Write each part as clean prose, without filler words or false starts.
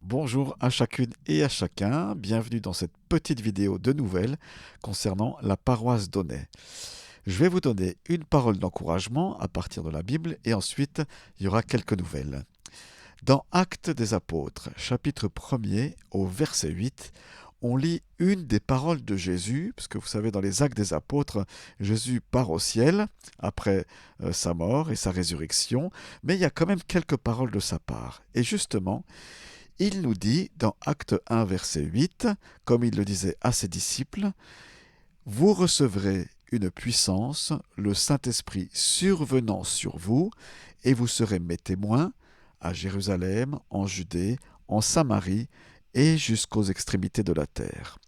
Bonjour à chacune et à chacun, bienvenue dans cette petite vidéo de nouvelles concernant la paroisse d'Aunay. Je vais vous donner une parole d'encouragement à partir de la Bible et ensuite il y aura quelques nouvelles. Dans Actes des Apôtres, chapitre 1er au verset 8, on lit une des paroles de Jésus, parce que vous savez, dans les Actes des Apôtres, Jésus part au ciel après sa mort et sa résurrection, mais il y a quand même quelques paroles de sa part. Et justement, il nous dit dans Acte 1, verset 8, comme il le disait à ses disciples, « Vous recevrez une puissance, le Saint-Esprit survenant sur vous, et vous serez mes témoins à Jérusalem, en Judée, en Samarie et jusqu'aux extrémités de la terre. »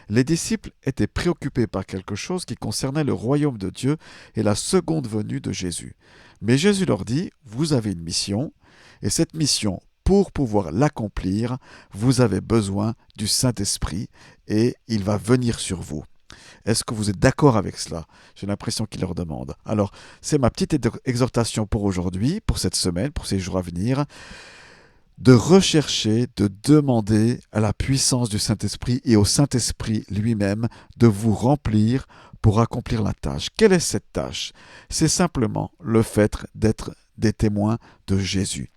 Les disciples étaient préoccupés par quelque chose qui concernait le royaume de Dieu et la seconde venue de Jésus. Mais Jésus leur dit, vous avez une mission, et cette mission, pour pouvoir l'accomplir, vous avez besoin du Saint-Esprit, et il va venir sur vous. Est-ce que vous êtes d'accord avec cela? J'ai l'impression qu'il leur demande. Alors, c'est ma petite exhortation pour aujourd'hui, pour cette semaine, pour ces jours à venir, de rechercher, de demander à la puissance du Saint-Esprit et au Saint-Esprit lui-même de vous remplir pour accomplir la tâche. Quelle est cette tâche? C'est simplement le fait d'être des témoins de Jésus.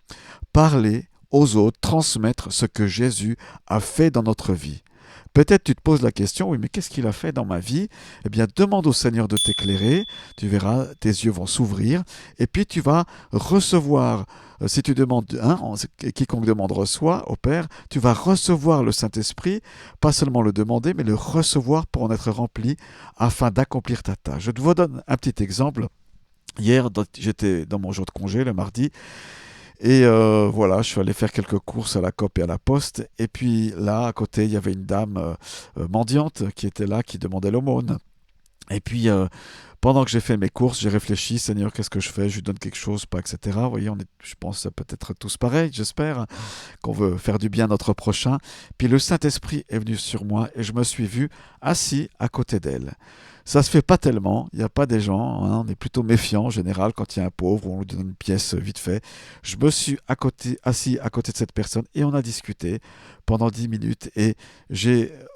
Parler aux autres, transmettre ce que Jésus a fait dans notre vie. Peut-être tu te poses la question, oui, mais qu'est-ce qu'il a fait dans ma vie? Eh bien, demande au Seigneur de t'éclairer, tu verras, tes yeux vont s'ouvrir, et puis tu vas recevoir, si tu demandes, quiconque demande reçoit au Père, tu vas recevoir le Saint-Esprit, pas seulement le demander, mais le recevoir pour en être rempli, afin d'accomplir ta tâche. Je te vous donne un petit exemple. Hier, j'étais dans mon jour de congé, le mardi, et voilà, je suis allé faire quelques courses à la Coop et à la Poste. Et puis là, à côté, il y avait une dame mendiante qui était là, qui demandait l'aumône. Et puis, pendant que j'ai fait mes courses, j'ai réfléchi, Seigneur, qu'est-ce que je fais? Je lui donne quelque chose, pas, etc. Vous voyez, je pense peut-être tous pareils, j'espère, qu'on veut faire du bien à notre prochain. Puis le Saint-Esprit est venu sur moi et je me suis vu assis à côté d'elle. Ça se fait pas tellement, il n'y a pas des gens, on est plutôt méfiant en général quand il y a un pauvre, on lui donne une pièce vite fait. Je me suis assis à côté de cette personne et on a discuté pendant 10 minutes et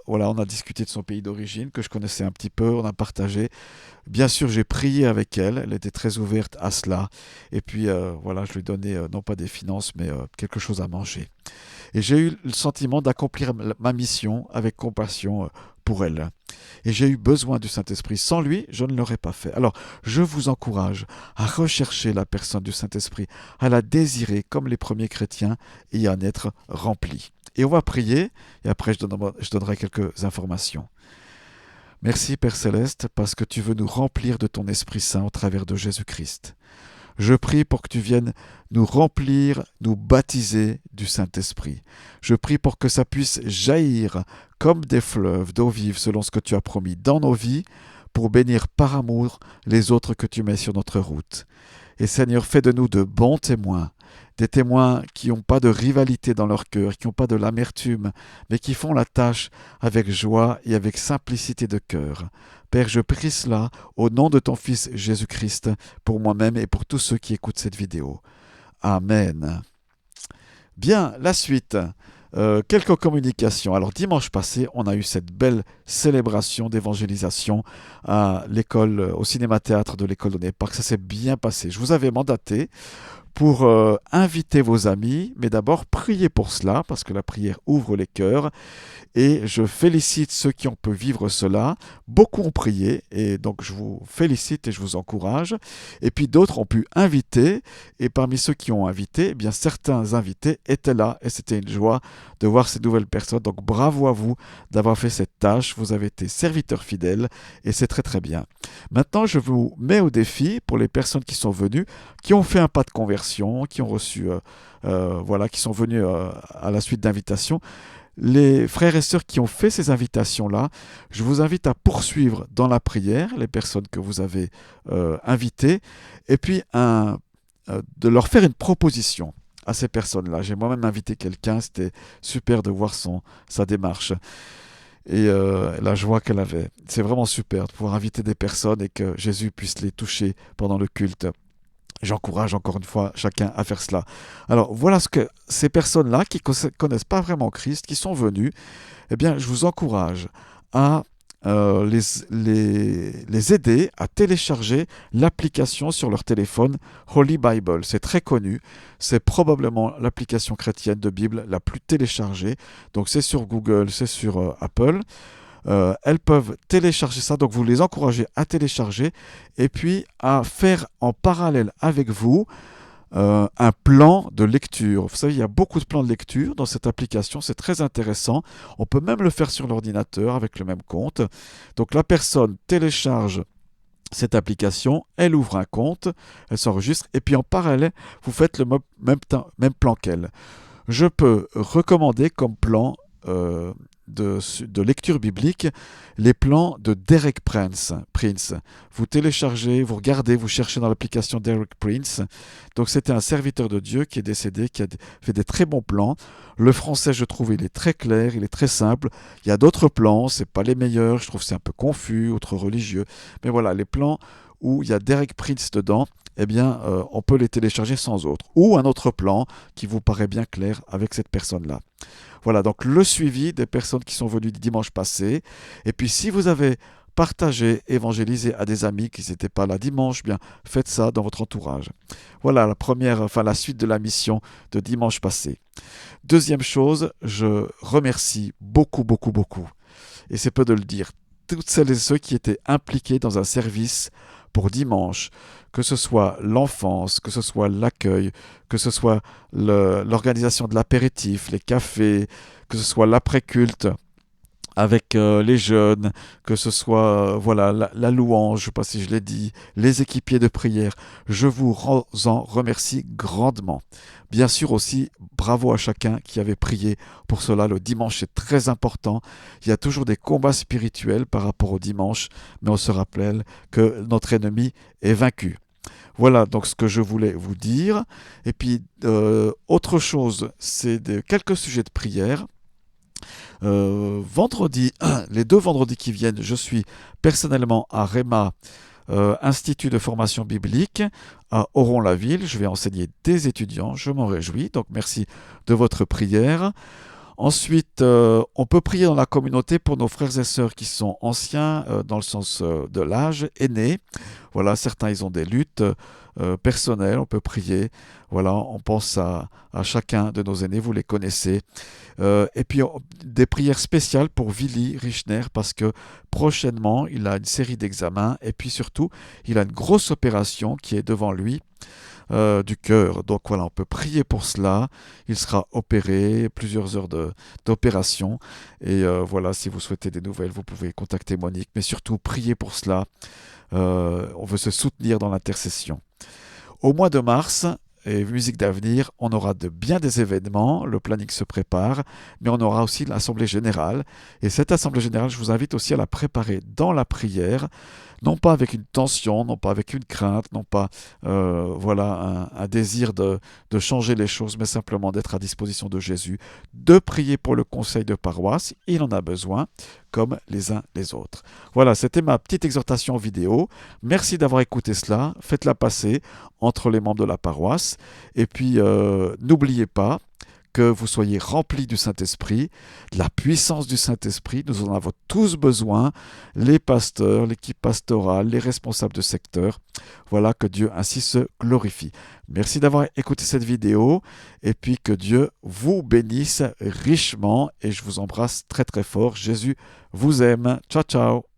on a discuté de son pays d'origine que je connaissais un petit peu, on a partagé. Bien sûr, j'ai prié avec elle, elle était très ouverte à cela. Et puis voilà, je lui ai donné non pas des finances, mais quelque chose à manger. Et j'ai eu le sentiment d'accomplir ma mission avec compassion pour elle. Et j'ai eu besoin du Saint-Esprit. Sans lui, je ne l'aurais pas fait. Alors, je vous encourage à rechercher la personne du Saint-Esprit, à la désirer comme les premiers chrétiens et à en être rempli. Et on va prier, et après je donnerai quelques informations. Merci Père Céleste, parce que tu veux nous remplir de ton Esprit Saint au travers de Jésus-Christ. Je prie pour que tu viennes nous remplir, nous baptiser du Saint-Esprit. Je prie pour que ça puisse jaillir comme des fleuves d'eau vive selon ce que tu as promis dans nos vies pour bénir par amour les autres que tu mets sur notre route. Et Seigneur, fais de nous de bons témoins, des témoins qui n'ont pas de rivalité dans leur cœur, qui n'ont pas de l'amertume, mais qui font la tâche avec joie et avec simplicité de cœur. Père, je prie cela au nom de ton Fils Jésus-Christ, pour moi-même et pour tous ceux qui écoutent cette vidéo. Amen. Bien, la suite. Quelques communications. Alors dimanche passé, on a eu cette belle célébration d'évangélisation à l'école, au cinéma-théâtre de l'école d'Aunay Park. Ça s'est bien passé. Je vous avais mandaté pour inviter vos amis, mais d'abord prier pour cela, parce que la prière ouvre les cœurs. Et je félicite ceux qui ont pu vivre cela. Beaucoup ont prié, et donc je vous félicite et je vous encourage. Et puis d'autres ont pu inviter, et parmi ceux qui ont invité, eh bien certains invités étaient là, et c'était une joie de voir ces nouvelles personnes. Donc bravo à vous d'avoir fait cette tâche. Vous avez été serviteurs fidèles, et c'est très très bien. Maintenant, je vous mets au défi pour les personnes qui sont venues, qui ont fait un pas de conversion, qui ont reçu, qui sont venus à la suite d'invitations. Les frères et sœurs qui ont fait ces invitations-là, je vous invite à poursuivre dans la prière les personnes que vous avez invitées, et puis de leur faire une proposition à ces personnes-là. J'ai moi-même invité quelqu'un, c'était super de voir sa démarche et la joie qu'elle avait. C'est vraiment super de pouvoir inviter des personnes et que Jésus puisse les toucher pendant le culte. J'encourage encore une fois chacun à faire cela. Alors voilà ce que ces personnes-là qui ne connaissent pas vraiment Christ, qui sont venues, eh bien je vous encourage à les aider à télécharger l'application sur leur téléphone Holy Bible. C'est très connu, c'est probablement l'application chrétienne de Bible la plus téléchargée. Donc c'est sur Google, c'est sur Apple. Elles peuvent télécharger ça, donc vous les encouragez à télécharger et puis à faire en parallèle avec vous un plan de lecture. Vous savez, il y a beaucoup de plans de lecture dans cette application, c'est très intéressant. On peut même le faire sur l'ordinateur avec le même compte. Donc la personne télécharge cette application, elle ouvre un compte, elle s'enregistre et puis en parallèle, vous faites le même plan qu'elle. Je peux recommander comme plan de lecture biblique les plans de Derek Prince. Vous téléchargez, vous regardez, vous cherchez dans l'application Derek Prince. Donc c'était un serviteur de Dieu qui est décédé, qui a fait des très bons plans. Le français, je trouve, il est très clair, il est très simple. Il y a d'autres plans, c'est pas les meilleurs, je trouve que c'est un peu confus, ou trop religieux. Mais voilà, les plans où il y a Derek Prince dedans, eh bien, on peut les télécharger sans autre. Ou un autre plan qui vous paraît bien clair avec cette personne-là. Voilà, donc le suivi des personnes qui sont venues dimanche passé. Et puis, si vous avez partagé, évangélisé à des amis qui n'étaient pas là dimanche, bien, faites ça dans votre entourage. Voilà la suite de la mission de dimanche passé. Deuxième chose, je remercie beaucoup, beaucoup, beaucoup, et c'est peu de le dire, toutes celles et ceux qui étaient impliqués dans un service pour dimanche, que ce soit l'enfance, que ce soit l'accueil, que ce soit l'organisation de l'apéritif, les cafés, que ce soit l'après-culte avec les jeunes, que ce soit la louange, je ne sais pas si je l'ai dit, les équipiers de prière. Je vous en remercie grandement. Bien sûr aussi, bravo à chacun qui avait prié pour cela. Le dimanche, c'est très important. Il y a toujours des combats spirituels par rapport au dimanche, mais on se rappelle que notre ennemi est vaincu. Voilà donc ce que je voulais vous dire. Et puis, autre chose, c'est quelques sujets de prière. Vendredi, les 2 vendredis qui viennent, je suis personnellement à Réma, Institut de formation biblique, à Oron-la-Ville. Je vais enseigner des étudiants, je m'en réjouis, donc merci de votre prière. Ensuite, on peut prier dans la communauté pour nos frères et sœurs qui sont anciens, dans le sens de l'âge, aînés. Voilà, certains, ils ont des luttes personnelles, on peut prier. Voilà, on pense à chacun de nos aînés, vous les connaissez. Et puis, des prières spéciales pour Willy Richner, parce que prochainement, il a une série d'examens, et puis surtout, il a une grosse opération qui est devant lui. Du cœur. Donc voilà, on peut prier pour cela. Il sera opéré, plusieurs heures d'opération. Et voilà, si vous souhaitez des nouvelles, vous pouvez contacter Monique. Mais surtout, priez pour cela. On veut se soutenir dans l'intercession. Au mois de mars, et Musique d'avenir, on aura bien des événements, le planning se prépare, mais on aura aussi l'Assemblée Générale. Et cette Assemblée Générale, je vous invite aussi à la préparer dans la prière, non pas avec une tension, non pas avec une crainte, non pas un désir de changer les choses, mais simplement d'être à disposition de Jésus, de prier pour le conseil de paroisse, il en a besoin, comme les uns les autres. Voilà, c'était ma petite exhortation vidéo. Merci d'avoir écouté cela, faites-la passer entre les membres de la paroisse, et puis n'oubliez pas que vous soyez remplis du Saint-Esprit, de la puissance du Saint-Esprit. Nous en avons tous besoin, les pasteurs, l'équipe pastorale, les responsables de secteur. Voilà, que Dieu ainsi se glorifie. Merci d'avoir écouté cette vidéo et puis que Dieu vous bénisse richement et je vous embrasse très très fort. Jésus vous aime. Ciao, ciao.